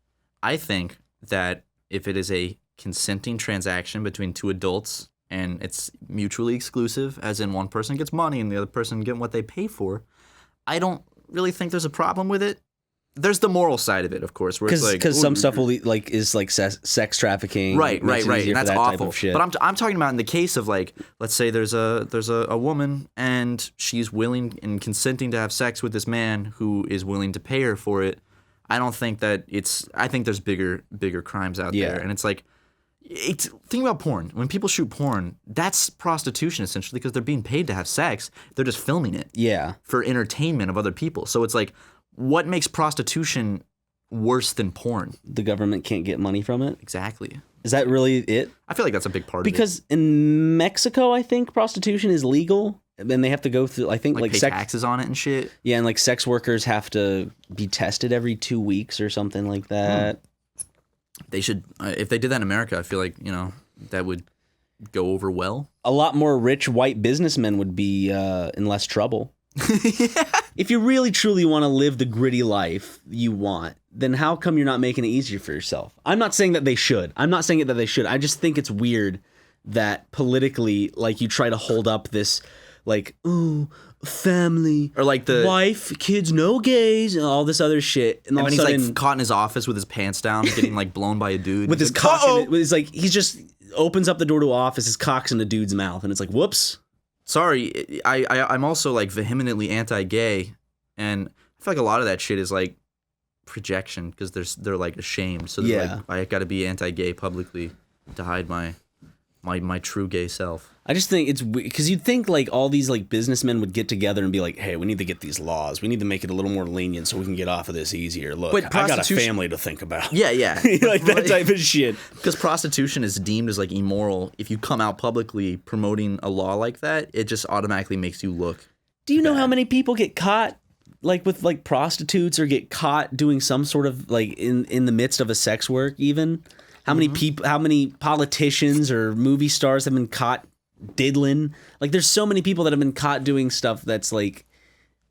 I think that if it is a consenting transaction between two adults and it's mutually exclusive, as in one person gets money and the other person getting what they pay for, I don't really think there's a problem with it. There's the moral side of it, of course, where it's like, because some stuff is like sex trafficking, right. And that's awful. Type of shit. But I'm talking about in the case of like, let's say there's a woman and she's willing and consenting to have sex with this man who is willing to pay her for it. I don't think that I think there's bigger crimes out there, and it's like, think about porn. When people shoot porn, that's prostitution essentially because they're being paid to have sex. They're just filming it, for entertainment of other people. So it's like, what makes prostitution worse than porn? The government can't get money from it? Exactly. Is that really it? I feel like that's a big part of it. Because in Mexico, I think prostitution is legal. And then they have to go through, I think, like pay taxes on it and shit. Yeah, and like sex workers have to be tested every 2 weeks or something like that. They should, if they did that in America, I feel like, that would go over well. A lot more rich white businessmen would be in less trouble. If you really truly want to live the gritty life you want, then how come you're not making it easier for yourself? I'm not saying that they should. I just think it's weird that politically, like, you try to hold up this, like, ooh, family, or like the wife, kids, no gays, and all this other shit. And all of a sudden, he's like caught in his office with his pants down, getting like blown by a dude with his cock. He just opens up the door to an office, his cock's in a dude's mouth, and it's like, whoops. Sorry, I'm also like vehemently anti-gay, and I feel like a lot of that shit is like projection because they're like ashamed. So like, I got to be anti-gay publicly to hide my true gay self. I just think it's because you'd think like all these like businessmen would get together and be like, hey, we need to get these laws. We need to make it a little more lenient so we can get off of this easier. Look, I got a family to think about. Yeah. Like that type of shit. Because prostitution is deemed as like immoral. If you come out publicly promoting a law like that, it just automatically makes you look. Do you know how many people get caught like with like prostitutes or get caught doing some sort of like in the midst of a sex work even? How many people, how many politicians or movie stars have been caught diddling? Like, there's so many people that have been caught doing stuff that's like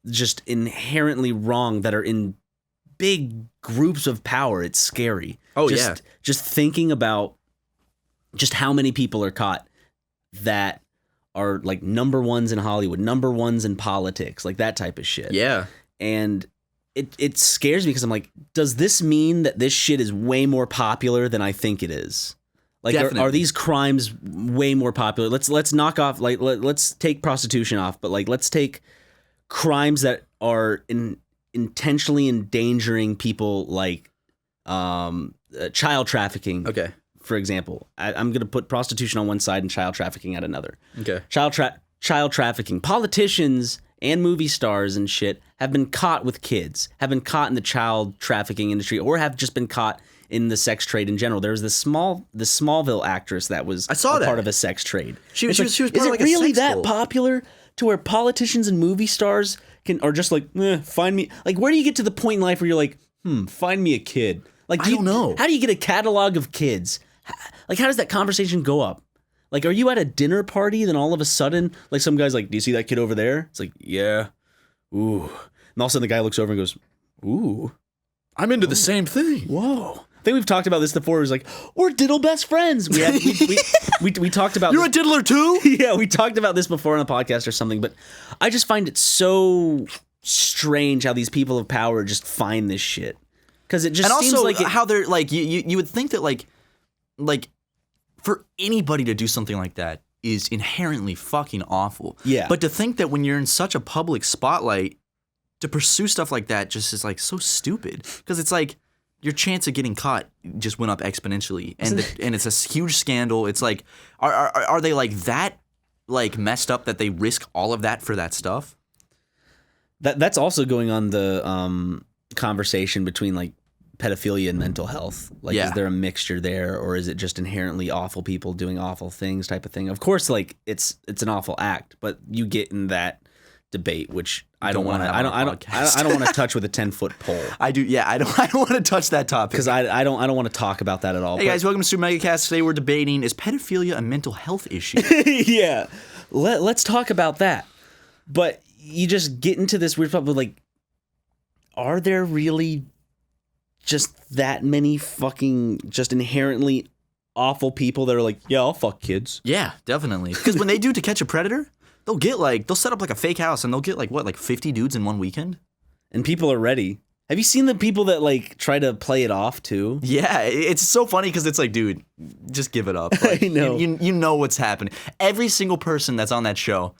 just inherently wrong that are in big groups of power. It's scary. Just thinking about just how many people are caught that are like number ones in Hollywood, number ones in politics, like that type of shit. Yeah. And it scares me because I'm like, does this mean that this shit is way more popular than I think it is? Like, are these crimes way more popular? Let's knock off, like, let's take prostitution off, but like, let's take crimes that are intentionally endangering people, like child trafficking. Okay. For example, I'm going to put prostitution on one side and child trafficking at another. Okay. Child trafficking. Politicians and movie stars and shit have been caught with kids, have been caught in the child trafficking industry, or have just been caught in the sex trade in general. There was the Smallville actress that was part of a sex trade. She was part of like a sex Is it really that cult. popular to where politicians and movie stars are just like, find me? Like, where do you get to the point in life where you're like, find me a kid? Like, I don't know. How do you get a catalog of kids? Like, how does that conversation go up? Like, are you at a dinner party, then all of a sudden, like, some guy's like, do you see that kid over there? It's like, yeah. Ooh. And all of a sudden the guy looks over and goes, ooh. I'm into the same thing. Whoa. I think we've talked about this before. It was like, we're diddle best friends. We talked about You're a diddler too? Yeah, we talked about this before on a podcast or something, but I just find it so strange how these people of power just find this shit. Because it just seems like how they're like, you would think that like for anybody to do something like that is inherently fucking awful. Yeah. But to think that when you're in such a public spotlight, to pursue stuff like that just is like so stupid. Because it's like your chance of getting caught just went up exponentially, and it's a huge scandal. It's like, are they like that like messed up that they risk all of that for that stuff? That's also going on the conversation between like pedophilia and mental health. Like, is there a mixture there, or is it just inherently awful people doing awful things type of thing? Of course, like it's an awful act, but you get in that debate, which I don't want to. I don't want to touch with a 10-foot pole. I do. Yeah, I don't want to touch that topic because I don't want to talk about that at all. Hey guys, welcome to SuperMegaCast. Today we're debating, is pedophilia a mental health issue? Yeah, let's talk about that. But you just get into this weird problem, like, are there really just that many fucking just inherently awful people that are like, yeah, I'll fuck kids? Yeah, definitely. Because when they do To Catch a Predator, they'll set up like a fake house and they'll get like 50 dudes in one weekend? And people are ready. Have you seen the people that like try to play it off too? Yeah, it's so funny because it's like, dude, just give it up. Like, I know. You know what's happening. Every single person that's on that show,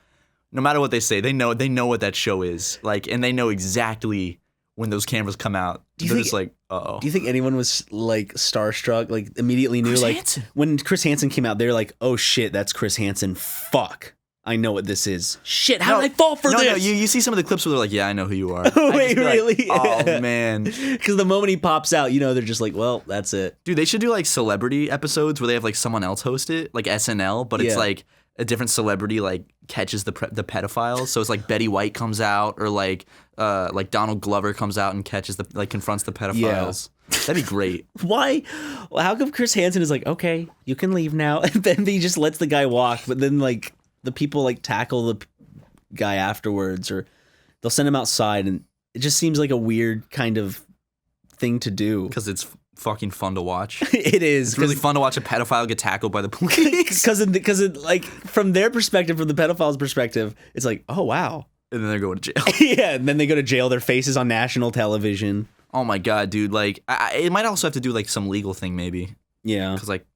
no matter what they say, they know what that show is. Like, and they know exactly when those cameras come out. They're just like, uh-oh. Do you think anyone was like starstruck, like immediately knew? Chris like Hansen. When Chris Hansen came out, they're like, oh shit, that's Chris Hansen. Fuck. I know what this is. Shit, how did I fall for this? No, you see some of the clips where they're like, yeah, I know who you are. Wait, really? Like, oh, man. Because the moment he pops out, you know, they're just like, well, that's it. Dude, they should do like celebrity episodes where they have like someone else host it, like SNL, but it's like a different celebrity like catches the pedophiles. So it's like Betty White comes out, or like Donald Glover comes out and confronts the pedophiles. Yeah. That'd be great. Why? Well, how come Chris Hansen is like, okay, you can leave now, and then he just lets the guy walk, but then like the people like tackle the guy afterwards, or they'll send him outside, and it just seems like a weird kind of thing to do. Because it's fucking fun to watch. It is. It's really fun to watch a pedophile get tackled by the police. Because like from their perspective, from the pedophile's perspective, it's like, oh wow. And then they're going to jail. Yeah, and then they go to jail. Their faces on national television. Oh my god, dude! Like, it might also have to do like some legal thing, maybe. Yeah. Because like,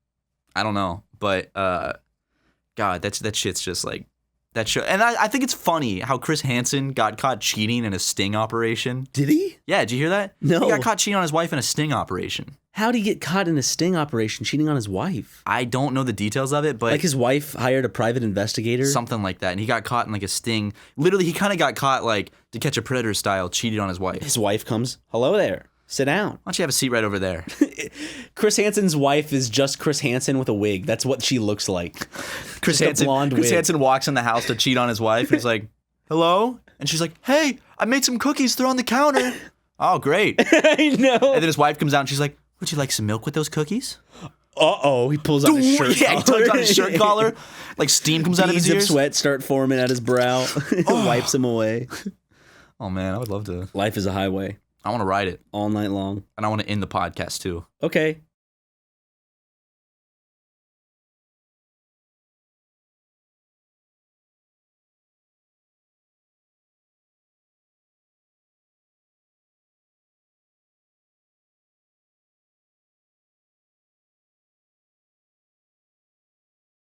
I don't know, but God, that shit's just like that show. And I think it's funny how Chris Hansen got caught cheating in a sting operation. Did he? Yeah, did you hear that? No. He got caught cheating on his wife in a sting operation. How'd he get caught in a sting operation cheating on his wife? I don't know the details of it, but like his wife hired a private investigator? Something like that. And he got caught in like a sting. Literally, he kind of got caught like To Catch a Predator style, cheated on his wife. His wife comes, hello there, sit down. Why don't you have a seat right over there? Chris Hansen's wife is just Chris Hansen with a wig. That's what she looks like. Chris Hansen walks in the house to cheat on his wife. And he's like, hello? And she's like, hey, I made some cookies. They're on the counter. Oh, great. I know. And then his wife comes out and she's like, would you like some milk with those cookies? Uh-oh, he pulls out his shirt collar. He tugs on his shirt collar. Like steam comes out of his ears. Beads of sweat start forming at his brow. Wipes him away. Oh, man, I would love to. Life is a highway. I want to ride it. All night long. And I want to end the podcast, too. Okay.